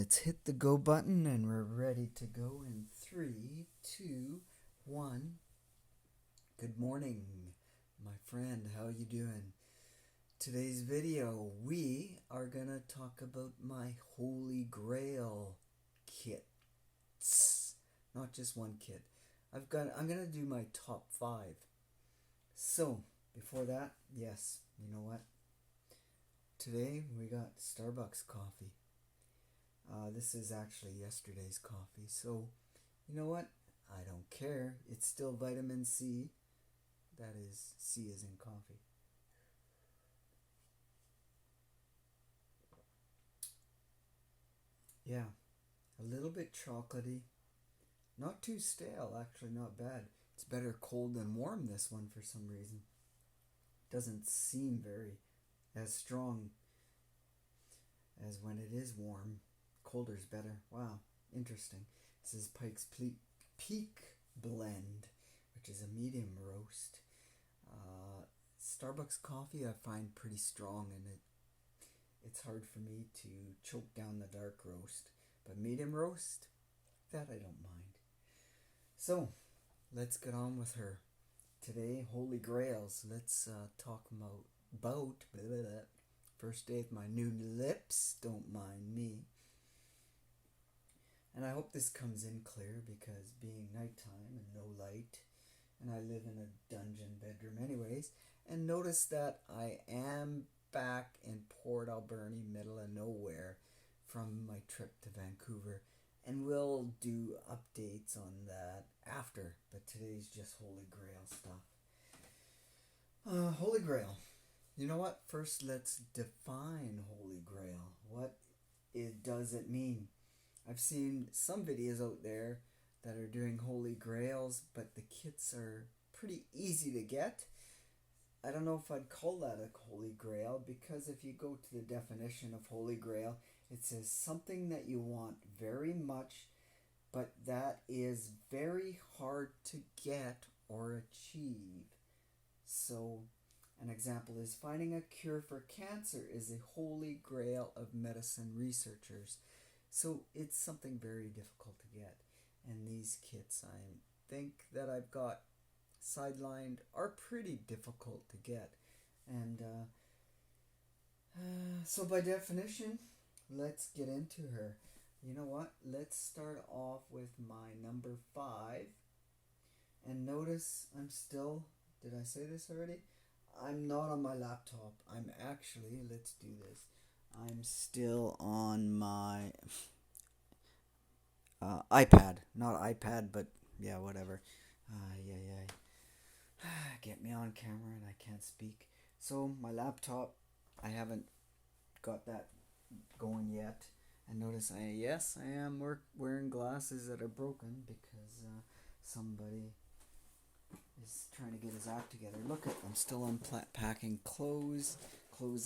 let's hit the go button and we're ready to go in 3, 2, 1. Good morning, my friend. How you doing? Today's video, we are going to talk about my Holy Grail kits. Not just one kit. I'm going to do my top 5. So, before that, yes, you know what? Today we got Starbucks coffee. This is actually yesterday's coffee, so you know what? I don't care. It's still vitamin C. That is, C is in coffee. Yeah, a little bit chocolatey. Not too stale, actually, not bad. It's better cold than warm, this one, for some reason. Doesn't seem very as strong as when it is warm. Colder's better. Wow, interesting. This is Pike's Peak Blend, which is a medium roast. Starbucks coffee I find pretty strong, and it's hard for me to choke down the dark roast. But medium roast, that I don't mind. So, let's get on with her. Today, Holy Grails. Let's talk about blah, blah, blah. First day with my new lips. Don't mind me. And I hope this comes in clear because being nighttime and no light, and I live in a dungeon bedroom anyways. And notice that I am back in Port Alberni, middle of nowhere, from my trip to Vancouver. And we'll do updates on that after, but today's just Holy Grail stuff. Holy Grail. You know what? First, let's define Holy Grail. What does it mean? I've seen some videos out there that are doing Holy Grails, but the kits are pretty easy to get. I don't know if I'd call that a Holy Grail, because if you go to the definition of Holy Grail, it says something that you want very much, but that is very hard to get or achieve. So, an example is finding a cure for cancer is a Holy Grail of medicine researchers. So it's something very difficult to get. And these kits I think that I've got sidelined are pretty difficult to get. And so by definition, let's get into her. You know what? Let's start off with my number 5. And notice I'm still, did I say this already? I'm not on my laptop. I'm actually, let's do this. I'm still on my iPad. Not iPad, but yeah, whatever. Get me on camera and I can't speak. So my laptop, I haven't got that going yet. And notice I am wearing glasses that are broken because somebody is trying to get his act together. Look, I'm still unpacking clothes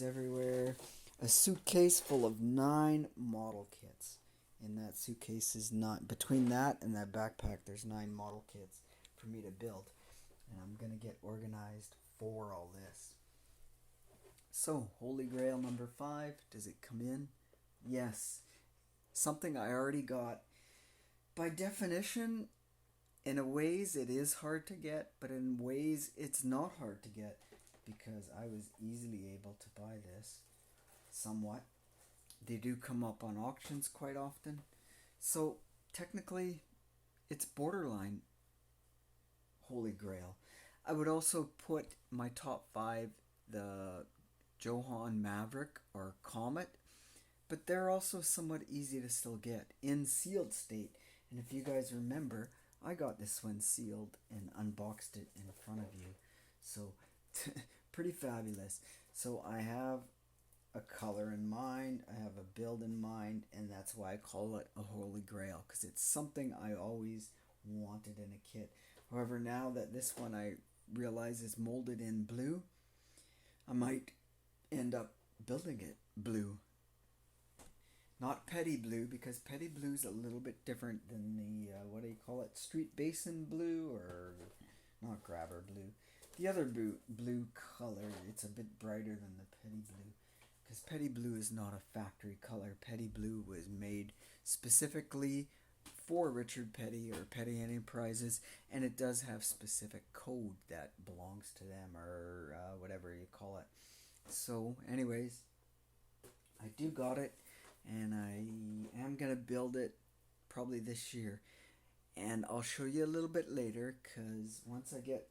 everywhere. A suitcase full of 9 model kits. In that suitcase is 9. Between that and that backpack, there's 9 model kits for me to build. And I'm going to get organized for all this. So, Holy Grail number 5. Does it come in? Yes. Something I already got. By definition, in a ways it is hard to get, but in ways it's not hard to get because I was easily able to buy this. Somewhat. They do come up on auctions quite often. So technically it's borderline Holy Grail. I would also put my top 5 the Johann Maverick or Comet, but they're also somewhat easy to still get in sealed state. And if you guys remember, I got this one sealed and unboxed it in front of you. So pretty fabulous. So I have a color in mind, I have a build in mind, and that's why I call it a Holy Grail, because it's something I always wanted in a kit. However, now that this one I realize is molded in blue, I might end up building it blue. Not petty blue, because petty blue is a little bit different than the, what do you call it, street basin blue, or not grabber blue. The other blue color, it's a bit brighter than the petty blue. Because petty blue is not a factory color. Petty blue was made specifically for Richard Petty or Petty Enterprises, and it does have specific code that belongs to them, or whatever you call it. So, anyways, I do got it, and I am gonna build it probably this year, and I'll show you a little bit later, because once I get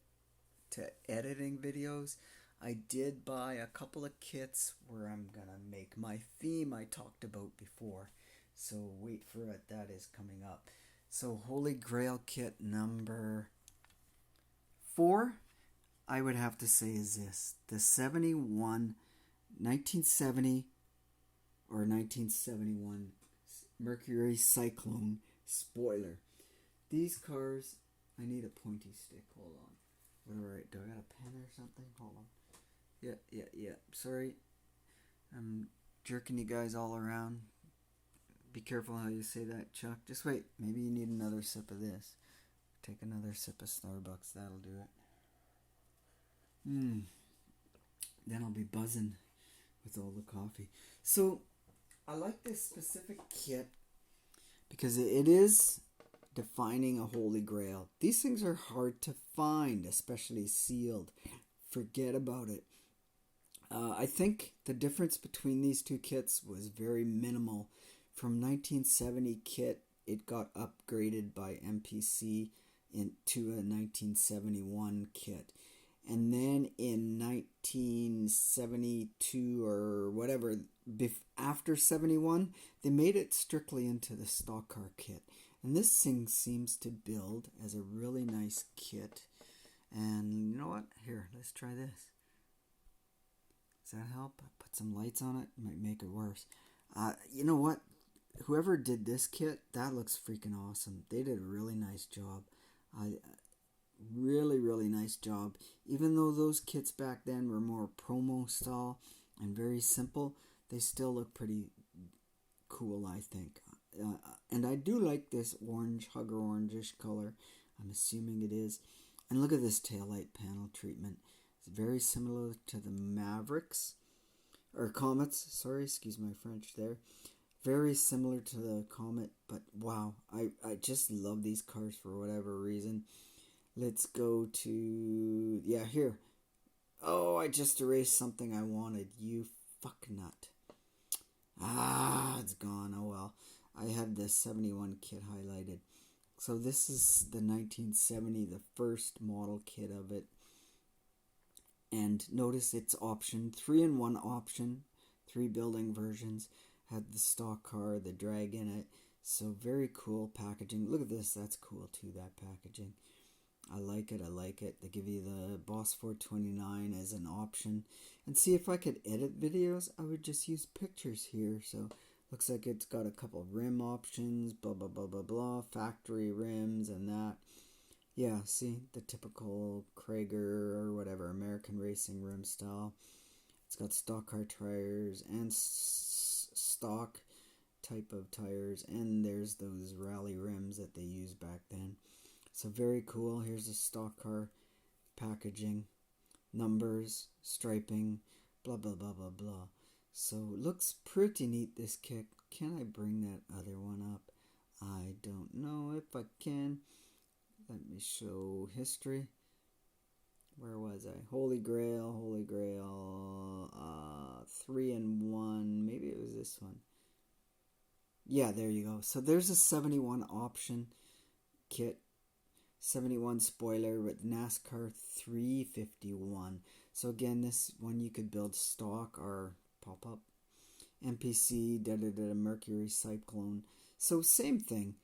to editing videos, I did buy a couple of kits where I'm gonna make my theme I talked about before. So wait for it, that is coming up. So Holy Grail kit number 4, I would have to say, is this. The 1970 or 1971 Mercury Cyclone spoiler. These cars, I need a pointy stick, hold on. What do I got a pen or something? Hold on. Yeah. Sorry. I'm jerking you guys all around. Be careful how you say that, Chuck. Just wait. Maybe you need another sip of this. Take another sip of Starbucks. That'll do it. Then I'll be buzzing with all the coffee. So, I like this specific kit because it is defining a Holy Grail. These things are hard to find, especially sealed. Forget about it. I think the difference between these two kits was very minimal. From 1970 kit, it got upgraded by MPC into a 1971 kit. And then in 1972 or whatever, after 71, they made it strictly into the stock car kit. And this thing seems to build as a really nice kit. And you know what? Here, let's try this. Does that help? Put some lights on it. Might make it worse. You know what? Whoever did this kit, that looks freaking awesome. They did a really nice job. Really nice job. Even though those kits back then were more promo style and very simple, they still look pretty cool, I think. And I do like this orange, hugger orangish color. I'm assuming it is. And look at this taillight panel treatment. It's very similar to the Mavericks, or Comets, sorry, excuse my French there. Very similar to the Comet, but wow, I just love these cars for whatever reason. Let's go to, yeah, here. Oh, I just erased something I wanted. You fuck nut. It's gone. Oh well. I have the 71 kit highlighted. So this is the 1970, the first model kit of it. And notice it's option, 3-in-1 option, 3 building versions. Had the stock car, the drag in it. So very cool packaging. Look at this, that's cool too, that packaging. I like it. They give you the Boss 429 as an option. And see, if I could edit videos, I would just use pictures here. So looks like it's got a couple rim options, blah, blah, blah, blah, blah, factory rims and that. Yeah, see, the typical Krager or whatever, American racing rim style. It's got stock car tires and stock type of tires, and there's those rally rims that they used back then. So very cool. Here's the stock car packaging, numbers, striping, blah, blah, blah, blah, blah. So it looks pretty neat, this kit. Can I bring that other one up? I don't know if I can. Let me show history. Where was I? Holy Grail, 3-in-1. Maybe it was this one. Yeah, there you go. So there's a 71 option kit. 71 spoiler with NASCAR 351. So again, this one you could build stock or pop up. MPC, Mercury Cyclone. So same thing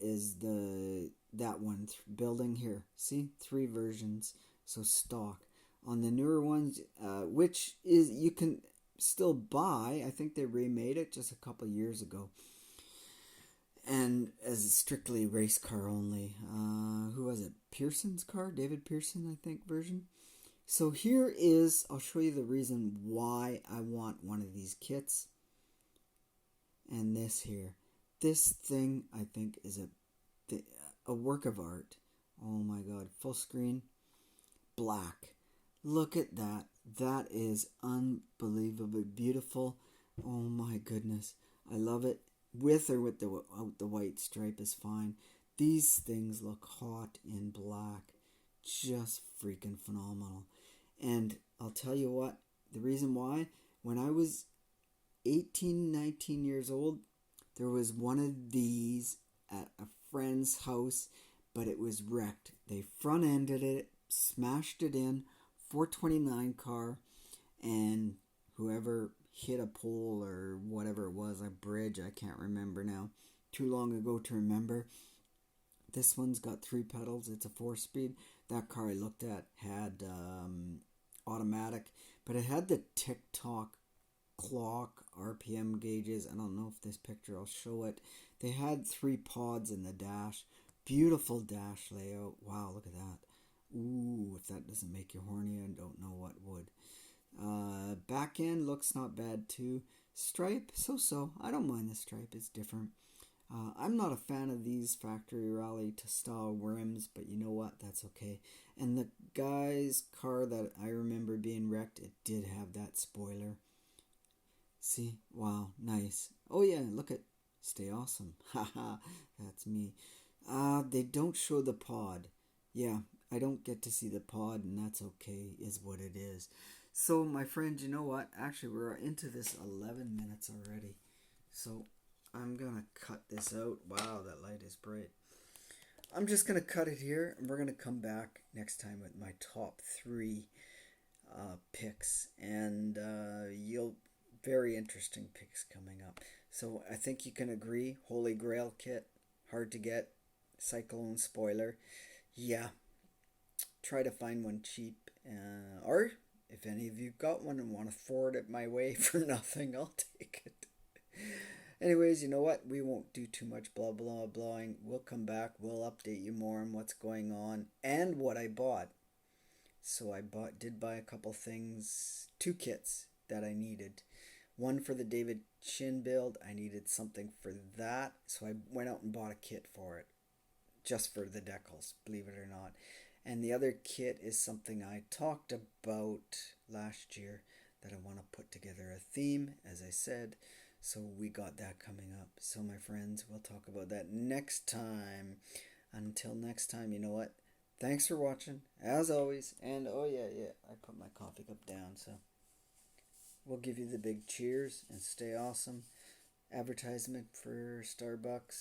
is that one building here. See, 3 versions. So stock. On the newer ones, which is you can still buy. I think they remade it just a couple years ago. And as strictly race car only. Who was it? Pearson's car? David Pearson, I think, version. So here is, I'll show you the reason why I want one of these kits. And this here. This thing, I think, is a work of art. Oh my god. Full screen. Black. Look at that. That is unbelievably beautiful. Oh my goodness. I love it. with or without the white stripe is fine. These things look hot in black. Just freaking phenomenal. And I'll tell you what, the reason why, when I was 18, 19 years old, there was one of these at a friend's house, but it was wrecked. They front ended it, smashed it in, 429 car, and whoever hit a pole or whatever it was, a bridge, I can't remember now. Too long ago to remember. This one's got 3 pedals. It's a 4-speed. That car I looked at had automatic, but it had the tick-tock clock RPM gauges. I don't know if this picture I'll show it. They had 3 pods in the dash. Beautiful dash layout. Wow, look at that. Ooh, if that doesn't make you horny, I don't know what would. Back end looks not bad too. Stripe, so. I don't mind the stripe, it's different. I'm not a fan of these factory rally to style rims, but you know what? That's okay. And the guy's car that I remember being wrecked, it did have that spoiler. See? Wow, nice. Oh yeah, look at Stay Awesome. Haha, that's me. They don't show the pod. Yeah, I don't get to see the pod, and that's okay, is what it is. So, my friends, you know what? Actually, we're into this 11 minutes already. So, I'm gonna cut this out. Wow, that light is bright. I'm just gonna cut it here, and we're gonna come back next time with my top 3 picks, and you'll very interesting picks coming up. So I think you can agree, Holy Grail kit, hard to get, Cyclone spoiler. Yeah, try to find one cheap, or if any of you got one and want to forward it my way for nothing, I'll take it. Anyways, you know what? We won't do too much blah blah blahing. We'll come back. We'll update you more on what's going on and what I bought. So I did buy a couple things, 2 kits that I needed. One for the David Chin build. I needed something for that, so I went out and bought a kit for it, just for the decals, believe it or not. And the other kit is something I talked about last year that I want to put together a theme, as I said. So we got that coming up. So my friends, we'll talk about that next time. Until next time, you know what? Thanks for watching, as always. And oh yeah, I put my coffee cup down, so we'll give you the big cheers and stay awesome. Advertisement for Starbucks.